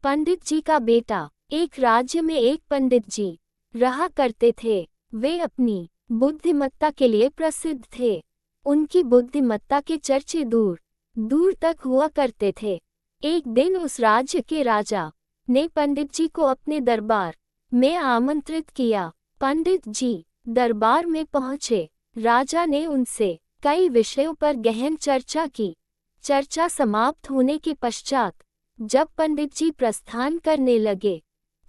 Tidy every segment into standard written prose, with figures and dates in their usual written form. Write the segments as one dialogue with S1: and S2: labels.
S1: पंडित जी का बेटा। एक राज्य में एक पंडित जी रहा करते थे। वे अपनी बुद्धिमत्ता के लिए प्रसिद्ध थे। उनकी बुद्धिमत्ता के चर्चे दूर दूर तक हुआ करते थे। एक दिन उस राज्य के राजा ने पंडित जी को अपने दरबार में आमंत्रित किया। पंडित जी दरबार में पहुंचे। राजा ने उनसे कई विषयों पर गहन चर्चा की। चर्चा समाप्त होने के पश्चात जब पंडित जी प्रस्थान करने लगे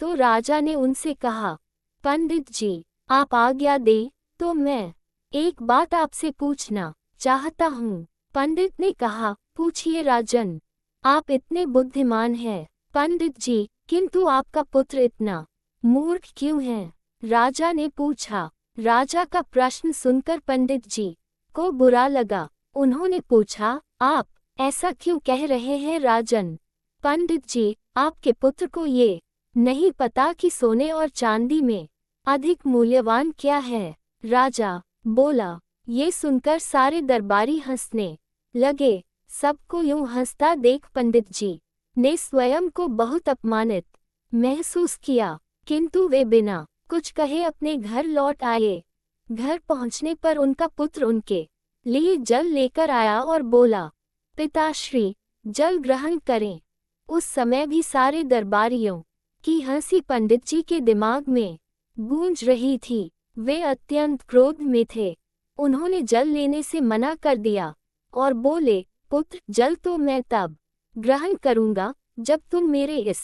S1: तो राजा ने उनसे कहा, पंडित जी, आप आज्ञा दें तो मैं एक बात आपसे पूछना चाहता हूँ। पंडित ने कहा, पूछिए राजन, आप इतने बुद्धिमान हैं। पंडित जी, किंतु आपका पुत्र इतना मूर्ख क्यों है? राजा ने पूछा। राजा का प्रश्न सुनकर पंडित जी को बुरा लगा। उन्होंने पूछा, आप ऐसा क्यों कह रहे हैं राजन? पंडित जी, आपके पुत्र को ये नहीं पता कि सोने और चांदी में अधिक मूल्यवान क्या है? राजा बोला। ये सुनकर सारे दरबारी हंसने लगे। सबको यूं हंसता देख पंडित जी ने स्वयं को बहुत अपमानित महसूस किया, किंतु वे बिना कुछ कहे अपने घर लौट आए। घर पहुंचने पर उनका पुत्र उनके लिए जल लेकर आया और बोला, पिताश्री, जल ग्रहण करें। उस समय भी सारे दरबारियों की हंसी पंडित जी के दिमाग में गूंज रही थी। वे अत्यंत क्रोध में थे। उन्होंने जल लेने से मना कर दिया और बोले, पुत्र, जल तो मैं तब ग्रहण करूंगा जब तुम मेरे इस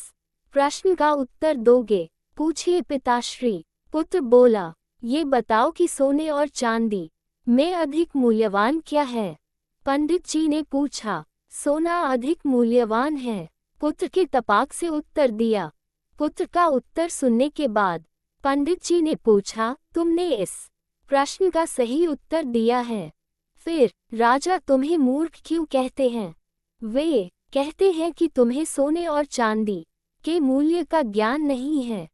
S1: प्रश्न का उत्तर दोगे। पूछिए पिताश्री। पुत्र बोला, ये बताओ कि सोने और चांदी में अधिक मूल्यवान क्या है? पंडित जी ने पूछा, सोना अधिक मूल्यवान है। पुत्र के तपाक से उत्तर दिया। पुत्र का उत्तर सुनने के बाद पंडित जी ने पूछा, तुमने इस प्रश्न का सही उत्तर दिया है, फिर राजा तुम्हें मूर्ख क्यों कहते हैं? वे कहते हैं कि तुम्हें सोने और चांदी के मूल्य का ज्ञान नहीं है।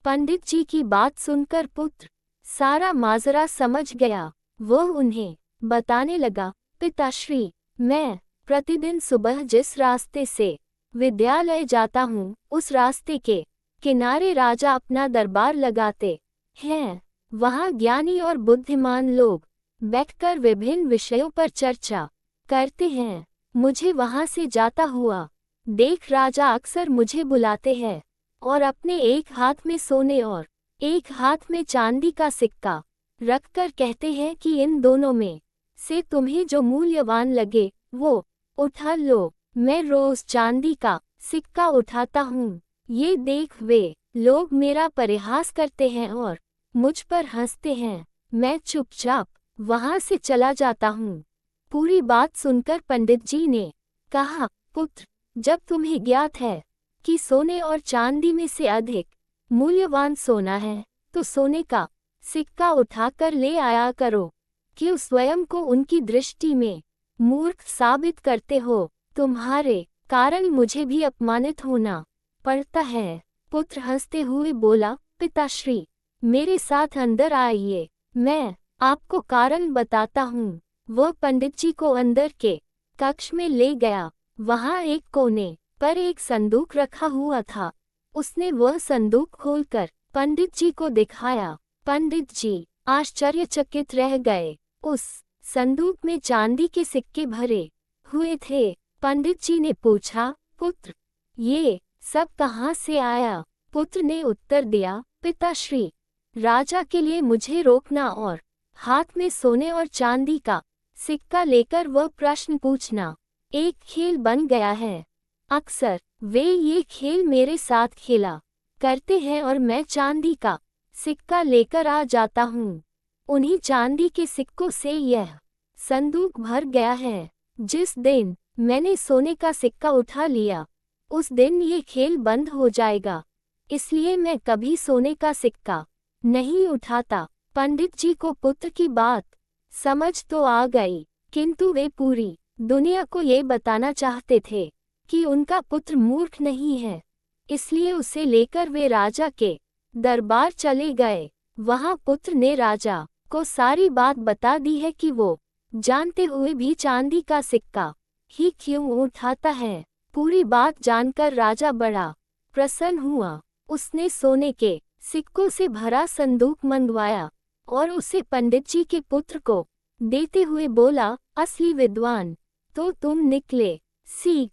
S1: पंडित जी की बात सुनकर पुत्र सारा माजरा समझ गया। वह उन्हें बताने लगा, पिताश्री, मैं प्रतिदिन सुबह जिस रास्ते से विद्यालय जाता हूँ, उस रास्ते के किनारे राजा अपना दरबार लगाते हैं। वहाँ ज्ञानी और बुद्धिमान लोग बैठकर विभिन्न विषयों पर चर्चा करते हैं। मुझे वहाँ से जाता हुआ देख राजा अक्सर मुझे बुलाते हैं और अपने एक हाथ में सोने और एक हाथ में चांदी का सिक्का रखकर कहते हैं कि इन दोनों में से तुम्हें जो मूल्यवान लगे वो उठा लो। मैं रोज चांदी का सिक्का उठाता हूँ। ये देख वे लोग मेरा परिहास करते हैं और मुझ पर हंसते हैं। मैं चुपचाप वहाँ से चला जाता हूँ। पूरी बात सुनकर पंडित जी ने कहा, पुत्र, जब तुम्हें ज्ञात है कि सोने और चांदी में से अधिक मूल्यवान सोना है, तो सोने का सिक्का उठाकर ले आया करो। क्यों स्वयं को उनकी दृष्टि में मूर्ख साबित करते हो? तुम्हारे कारण मुझे भी अपमानित होना पड़ता है। पुत्र हंसते हुए बोला, पिताश्री, मेरे साथ अंदर आइए, मैं आपको कारण बताता हूँ। वह पंडित जी को अंदर के कक्ष में ले गया। वहाँ एक कोने पर एक संदूक रखा हुआ था। उसने वह संदूक खोलकर पंडित जी को दिखाया। पंडित जी आश्चर्यचकित रह गए। उस संदूक में चांदी के सिक्के भरे हुए थे। पंडित जी ने पूछा, पुत्र, ये सब कहाँ से आया? पुत्र ने उत्तर दिया, पिताश्री, राजा के लिए मुझे रोकना और हाथ में सोने और चांदी का सिक्का लेकर वह प्रश्न पूछना एक खेल बन गया है। अक्सर वे ये खेल मेरे साथ खेला करते हैं और मैं चांदी का सिक्का लेकर आ जाता हूँ। उन्हीं चांदी के सिक्कों से यह संदूक भर गया है। जिस दिन मैंने सोने का सिक्का उठा लिया, उस दिन ये खेल बंद हो जाएगा। इसलिए मैं कभी सोने का सिक्का नहीं उठाता। पंडित जी को पुत्र की बात समझ तो आ गई, किंतु वे पूरी दुनिया को ये बताना चाहते थे कि उनका पुत्र मूर्ख नहीं है। इसलिए उसे लेकर वे राजा के दरबार चले गए। वहां पुत्र ने राजा को सारी बात बता दी है कि वो जानते हुए भी चांदी का सिक्का ही क्यों उठाता है। पूरी बात जानकर राजा बड़ा प्रसन्न हुआ। उसने सोने के सिक्कों से भरा संदूक मंगवाया और उसे पंडित जी के पुत्र को देते हुए बोला, असली विद्वान तो तुम निकले। सीख,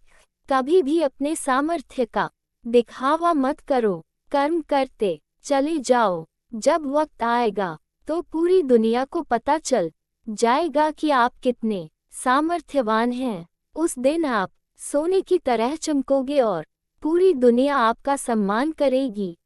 S1: कभी भी अपने सामर्थ्य का दिखावा मत करो, कर्म करते चले जाओ। जब वक्त आएगा तो पूरी दुनिया को पता चल जाएगा कि आप कितने सामर्थ्यवान हैं। उस दिन आप सोने की तरह चमकोगे और पूरी दुनिया आपका सम्मान करेगी।